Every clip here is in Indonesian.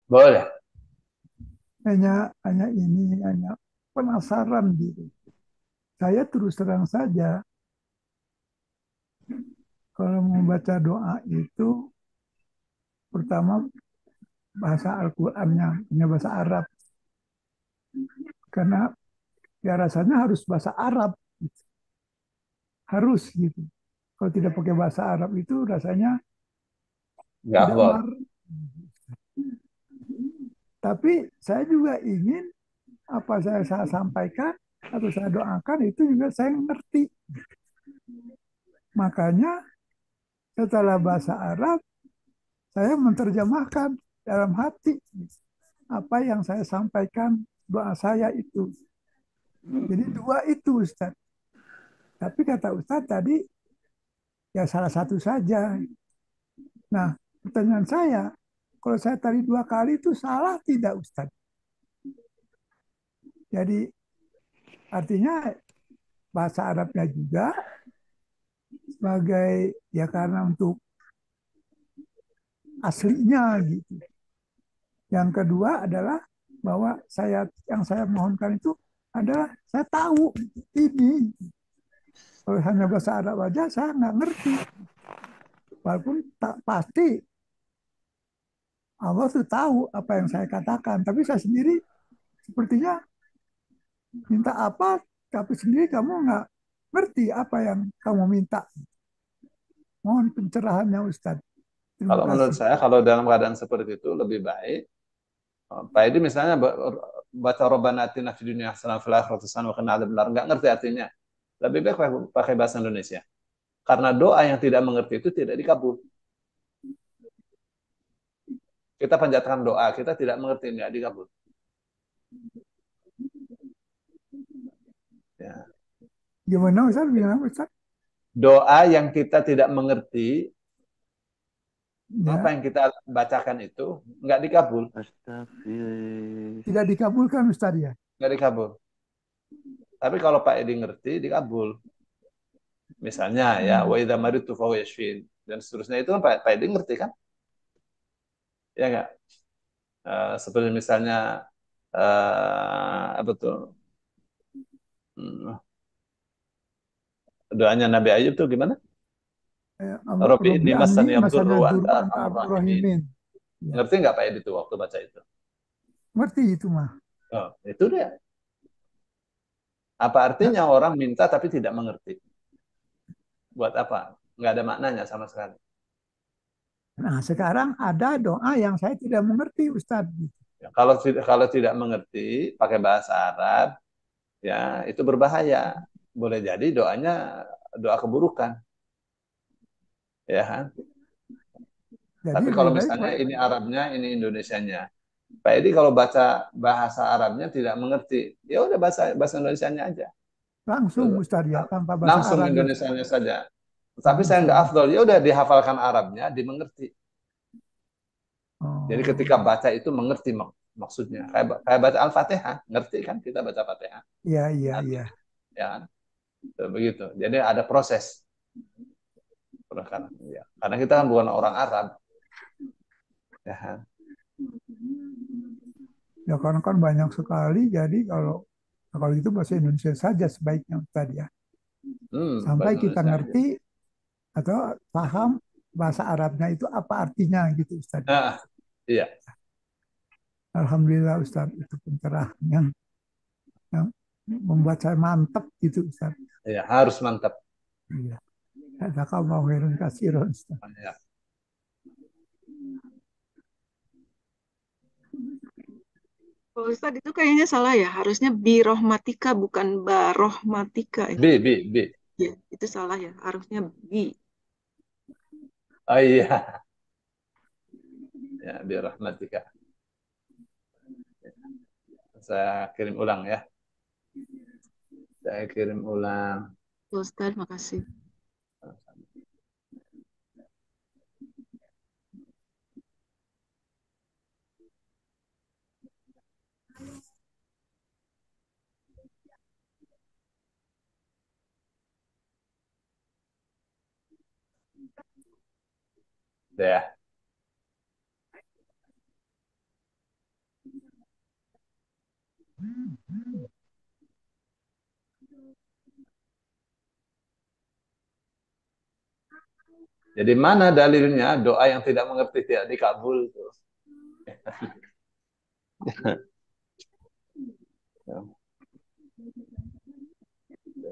Boleh. Hanya ini, hanya penasaran gitu. Saya terus terang saja, kalau membaca doa itu, pertama bahasa Al-Qur'annya, punya bahasa Arab. Karena ya rasanya harus bahasa Arab, harus gitu. Kalau tidak pakai bahasa Arab itu rasanya Nggak tidak afdol. mar. Tapi saya juga ingin apa saya sampaikan atau saya doakan itu juga saya ngerti. Makanya setelah bahasa Arab, saya menerjemahkan dalam hati apa yang saya sampaikan doa saya itu. Jadi dua itu Ustaz. Tapi kata Ustaz tadi ya salah satu saja. Nah, pertanyaan saya, kalau saya tadi dua kali itu salah tidak Ustaz? Jadi artinya bahasa Arabnya juga sebagai ya karena untuk aslinya gitu. Yang kedua adalah bahwa yang saya mohonkan itu adalah saya tahu ini. Kalau hanya bahasa Arab aja saya nggak ngerti. Walaupun tak pasti Allah tuh tahu apa yang saya katakan. Tapi saya sendiri sepertinya minta apa, tapi sendiri kamu nggak ngerti apa yang kamu minta. Mohon pencerahannya Ustadz. Terima Kalau menurut kasih. saya, kalau dalam keadaan seperti itu lebih baik. Pak Edi misalnya baca Rabbana atina fid dunya hasanah wa fil akhirati hasanah wa qina adzabannar, nggak ngerti artinya. Lebih baik pakai bahasa Indonesia. Karena doa yang tidak mengerti itu tidak dikabul. Kita panjatkan doa, kita tidak mengerti, nggak dikabul. Ya. Gimana Ustadz? Gimana Ustadz? Doa yang kita tidak mengerti, apa Ya, yang kita bacakan itu nggak dikabul, Astagfirullah. tidak dikabulkan Ustadz ya. nggak dikabul. Tapi kalau Pak Edi ngerti, dikabul. Misalnya ya, wa Hmm. idza maritu fa huwa yashfin dan seterusnya itu kan Pak Edi ngerti kan? Ya nggak? Seperti misalnya apa tuh? Hmm, doanya Nabi Ayub tuh gimana? Rabbi inni Robi Ani massani yadurru masanya wa anta duru anta arhamur arhamur rahimin. rahimin. Ya, Ngerti nggak Pak Edi tuh waktu baca itu? ngerti itu mah. Oh, itu dia. Apa Nah, artinya orang minta tapi tidak mengerti? Buat apa? Nggak ada maknanya sama sekali. nah, sekarang ada doa yang saya tidak mengerti Ustadz. Ya, kalau tidak mengerti pakai bahasa Arab, ya itu berbahaya. Boleh jadi doanya doa keburukan, ya kan? Jadi Tapi kalau lebih baik misalnya ini Arabnya, ini Indonesianya. Pak Edi kalau baca bahasa Arabnya tidak mengerti, ya udah bahasa bahasa Indonesianya aja. langsung Ustadz ya tanpa bahasa Langsung Arab ya. Indonesianya saja. Tapi Oh, saya Masya nggak Allah. afdol, ya udah dihafalkan Arabnya, dimengerti. Jadi ketika Oh, baca itu mengerti maksudnya. Kayak baca Al-Fatihah, ngerti kan kita baca Fatihah. iya iya Ngerti, iya. ya kan? Begitu. Jadi ada proses. Ya. Karena kita kan bukan orang Arab, ya kan? Ya karena kan banyak sekali. Jadi kalau itu bahasa Indonesia saja sebaiknya Ustadz ya. Sampai Bahasa kita Indonesia aja. ngerti atau paham bahasa Arabnya itu apa artinya gitu Ustadz. Nah, iya, Alhamdulillah Ustadz itu pencerahan yang membuat saya mantap gitu Ustadz. iya harus mantap. Iya. Jazakallahu khairan katsiran Ustadz. Ya. Kalau Ustadz itu kayaknya salah ya. Harusnya birohmatika bukan barohmatika ya. B. Ya, itu salah ya. Harusnya bi. Oh iya, ya biar rahmatika. Saya kirim ulang ya. Saya kirim ulang. Ustadz, makasih. Udah ya. Jadi mana dalilnya doa yang tidak mengerti tidak dikabul tuh?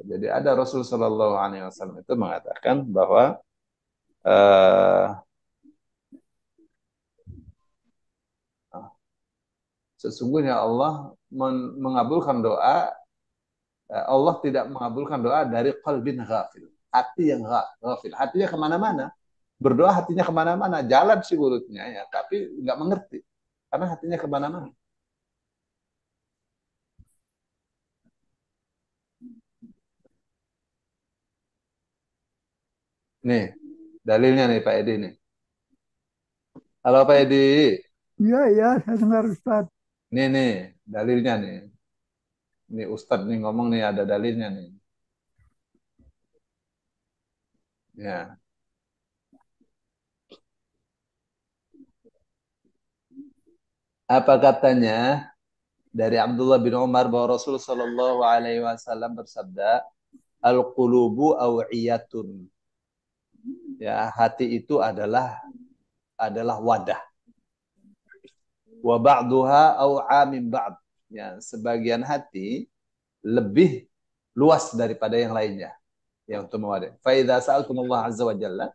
Jadi ada Rasul Shallallahu Alaihi Wasallam itu mengatakan bahwa eh, sesungguhnya Allah mengabulkan doa. Allah tidak mengabulkan doa dari qalbin ghafil, hati yang ghafil, hatinya kemana-mana, berdoa hatinya kemana-mana, jalan sih mulutnya ya, tapi nggak mengerti karena hatinya kemana-mana. Nih dalilnya nih Pak Edi nih. Halo Pak Edi, Iya, iya, saya dengar Ustaz. nih dalilnya nih. Nih Ustadz nih ngomong nih ada dalilnya nih. Ya, apa katanya dari Abdullah bin Umar bahwa Rasul Shallallahu Alaihi Wasallam bersabda, al-qulubu aw'iyatun. Ya, hati itu adalah wadah. Wa ba'duha aw'a min ba'd. Ya, sebagian hati lebih luas daripada yang lainnya. Yang untuk mewadah. Fa idza sa'altumullah azza wa jalla,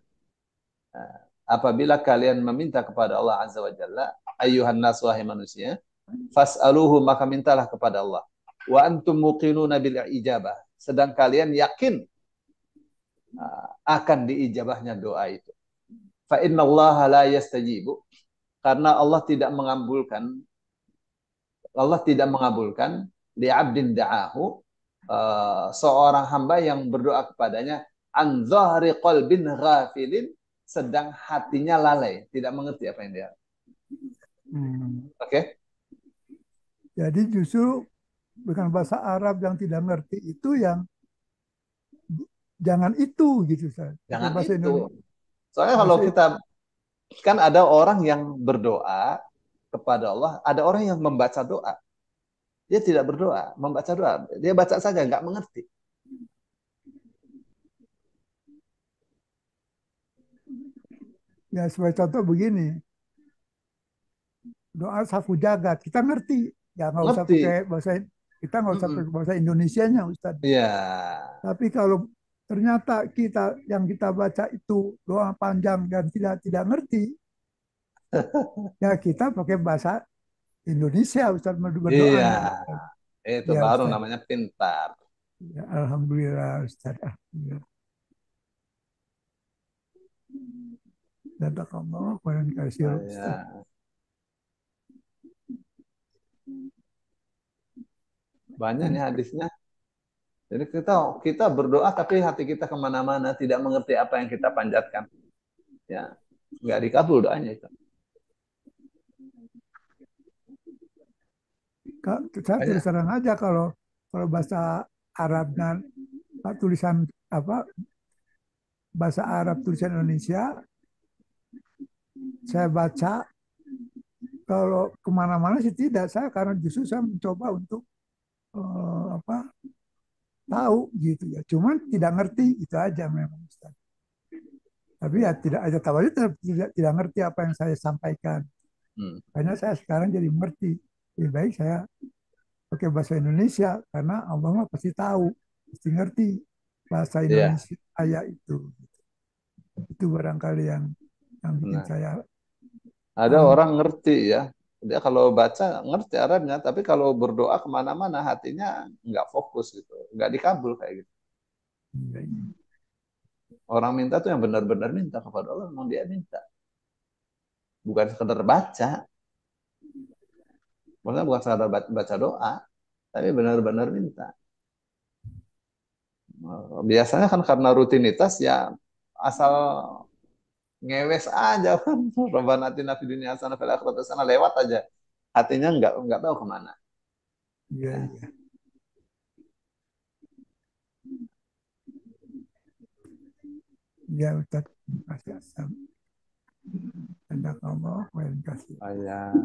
apabila kalian meminta kepada Allah azza wa jalla, ayyuhan nas wahai manusia, fas'aluhu maka mintalah kepada Allah. Wa antum muqinuna bil ijabah. Sedang kalian yakin akan diijabahnya doa itu. Fa inna Allah la yastajibu, karena Allah tidak mengabulkan li abdin da'ahu, seorang hamba yang berdoa kepadanya an zahri qalbin ghafilin, sedang hatinya lalai, tidak mengerti apa yang dia. Hmm. Oke? Okay? Jadi justru bukan bahasa Arab yang tidak ngerti itu yang jangan itu gitu Ustaz. Jangan Bahasa itu. Indonesia. Soalnya kalau kita kan ada orang yang berdoa kepada Allah, ada orang yang membaca doa. Dia tidak berdoa, membaca doa. Dia baca saja, nggak mengerti. Ya sebagai contoh begini, doa safu jagat kita ngerti, ya nggak usah Ngerti. pakai bahasa, kita nggak usah pakai bahasa Indonesianya Ustaz. Iya. Tapi kalau ternyata yang kita baca itu doa panjang dan tidak ngerti, ya kita pakai bahasa Indonesia Ustaz Iya. berdoanya. Itu Ya baru Ustaz. namanya pintar. Ya, Alhamdulillah Ustaz. Alhamdulillah. Jazakallah khairan katsir Ustaz. Iya. Banyak nih hadisnya. Jadi kita berdoa tapi hati kita kemana-mana, tidak mengerti apa yang kita panjatkan. Ya, nggak dikabul doanya itu. Saya terus Banyak. terang aja kalau bahasa Arabnya tulisan apa bahasa Arab tulisan Indonesia saya baca, kalau kemana-mana sih tidak, saya karena justru saya mencoba untuk apa tahu gitu ya, cuman tidak ngerti itu aja memang Ustaz. Tapi ya tidak aja tahu aja, tidak ngerti apa yang saya sampaikan. Hmm. Karena saya sekarang jadi mengerti, lebih baik saya pakai bahasa Indonesia karena Allah mah pasti tahu, pasti ngerti bahasa Iya. Indonesia saya itu barangkali yang bikin Nah, saya ada alhamdulillah. orang ngerti ya. Dia kalau baca ngerti Arabnya, tapi kalau berdoa kemana-mana hatinya nggak fokus gitu, nggak dikabul kayak gitu. Orang minta tuh yang benar-benar minta kepada Allah, memang dia minta, bukan sekedar baca. Maksudnya bukan sekedar baca doa, tapi benar-benar minta. Biasanya kan karena rutinitas ya, asal ngewes aja kan. Rabbana atina fid dunya hasanah fil akhirati hasanah, lewat aja. Hatinya nggak tahu kemana. Iya, Ya. iya. Ya Ustaz, terima kasih Asam. Jazakallah khairan kasih. Oh, ya.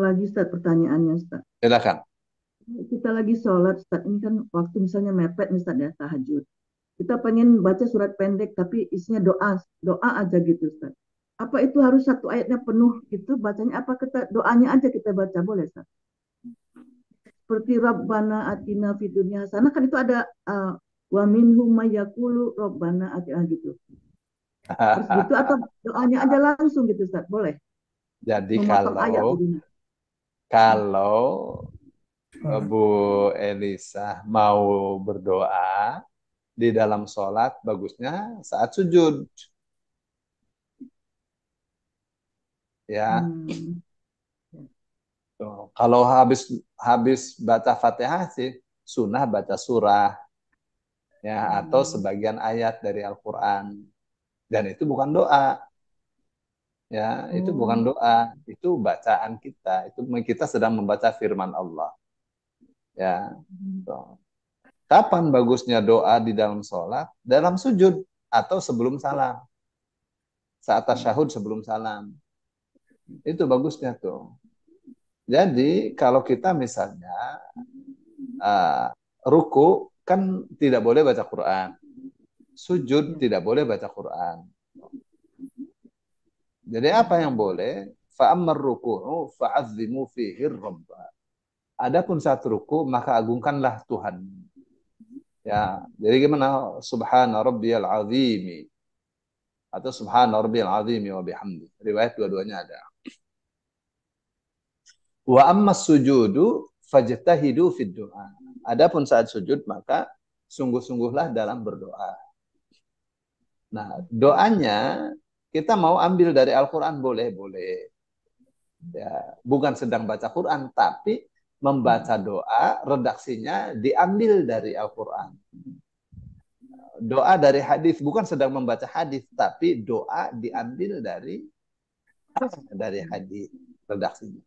lagi Ustaz pertanyaannya Ustaz. Silakan. Kita lagi sholat Ustaz, ini kan waktu misalnya mepet misalnya tahajud. Kita pengen baca surat pendek tapi isinya doa, doa aja gitu Ustaz. Apa itu harus satu ayatnya penuh gitu bacanya? Apa kita doanya aja kita baca boleh Ustaz? Seperti Rabbana atina fid dunya hasanah kan itu ada wa minhum may yaqulu Rabbana atina gitu. Harus gitu atau doanya aja langsung gitu Ustaz? Boleh? Jadi Memotong ayat kalau jadinya. kalau Bu Elisa mau berdoa di dalam sholat, bagusnya saat sujud. Ya, Hmm. tuh. Kalau habis baca Fatihah sih sunnah baca surah ya atau sebagian ayat dari Al-Qur'an. Dan itu bukan doa. Ya, itu bukan Oh. doa, itu bacaan kita. Itu kita sedang membaca firman Allah. Ya. Tuh. Kapan bagusnya doa di dalam sholat? Dalam sujud atau sebelum salam. Saat tasyahud sebelum salam. Itu bagusnya tuh. Jadi kalau kita misalnya ruku kan tidak boleh baca Quran. Sujud tidak boleh baca Quran. Jadi apa yang boleh? Fa'ammar ruku'u fa'azzimu fihi rabb. Adapun saat ruku maka agungkanlah Tuhan. Ya, jadi gimana? Subhana rabbiyal azimi atau subhana rabbiyal azimi wa bihamdi. Riwayat dua-duanya ada. Wa amma sujudu fajtahidu fid du'a. Adapun saat sujud maka sungguh-sungguhlah dalam berdoa. Nah, doanya kita mau ambil dari Al-Qur'an boleh. Ya, bukan sedang baca Quran tapi membaca doa redaksinya diambil dari Al-Qur'an. Doa dari hadis bukan sedang membaca hadis tapi doa diambil dari hadis redaksinya.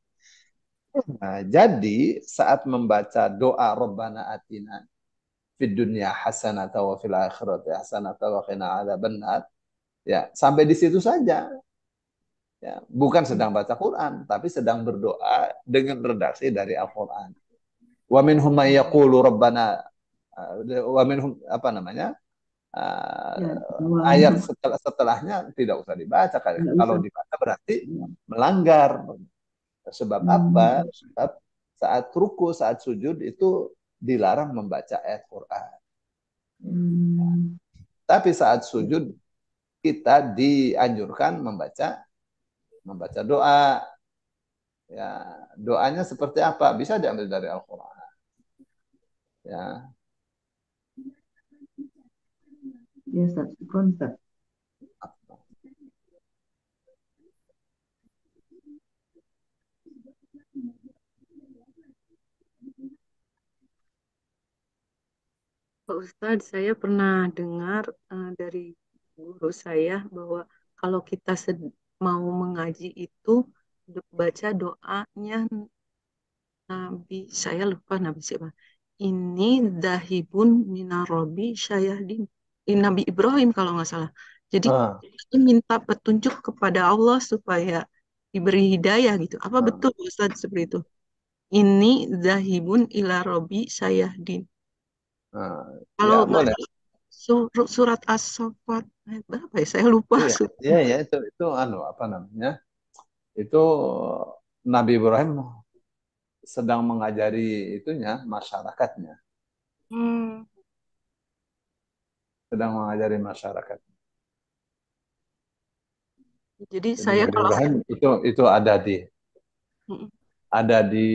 Nah, jadi saat membaca doa Rabbana atina fid dunya hasanata wa fil akhirati hasanata wa qina adzabannar ya sampai di situ saja. Ya, bukan sedang baca Quran tapi sedang berdoa dengan redaksi dari Al-Qur'an. Wa minhum may yaqulu rabbana wa minhum apa namanya? Ya, Ayat setelahnya tidak usah dibaca. nggak Kalau usah. dibaca berarti melanggar. Sebab apa? Sebab saat ruku, saat sujud itu dilarang membaca ayat Quran. Tapi saat sujud kita dianjurkan membaca doa. Ya, doanya seperti apa? Bisa diambil dari Al-Quran. Ya. Ya, Ustaz. Ustaz. Pak Ustadz, saya pernah dengar dari guru saya bahwa kalau kita mau mengaji itu baca doanya Nabi, saya lupa Nabi siapa. Ini dahibun minarobi syayahdin. Ini Nabi Ibrahim kalau nggak salah. Jadi kita minta petunjuk kepada Allah supaya diberi hidayah gitu. Apa betul Ustaz seperti itu? Ini dahibun ila robi syayahdin. Kalau Ya, boleh. surat As-Saffat berapa ya? Saya lupa. Iya, itu apa namanya? Itu Nabi Ibrahim sedang mengajari itunya masyarakatnya. Jadi Jadi saya Nabi kalau Ibrahim itu ada di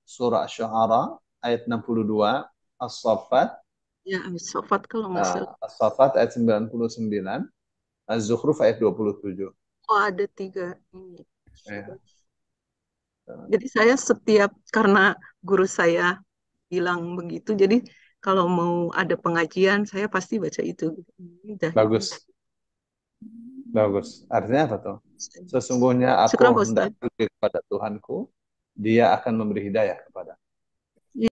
surah Asy-Syu'ara ayat 62, As-Saffat. Ya, As-Saffat kalau nggak salah. As-Saffat ayat 99, Az-Zukhruf ayat 27. Oh, ada 3 ini. Ya. Jadi saya karena guru saya bilang begitu, jadi kalau mau ada pengajian saya pasti baca itu. Bagus. Artinya apa tuh? Sesungguhnya aku hendak pergi kepada Tuhanku, Dia akan memberi hidayah kepada.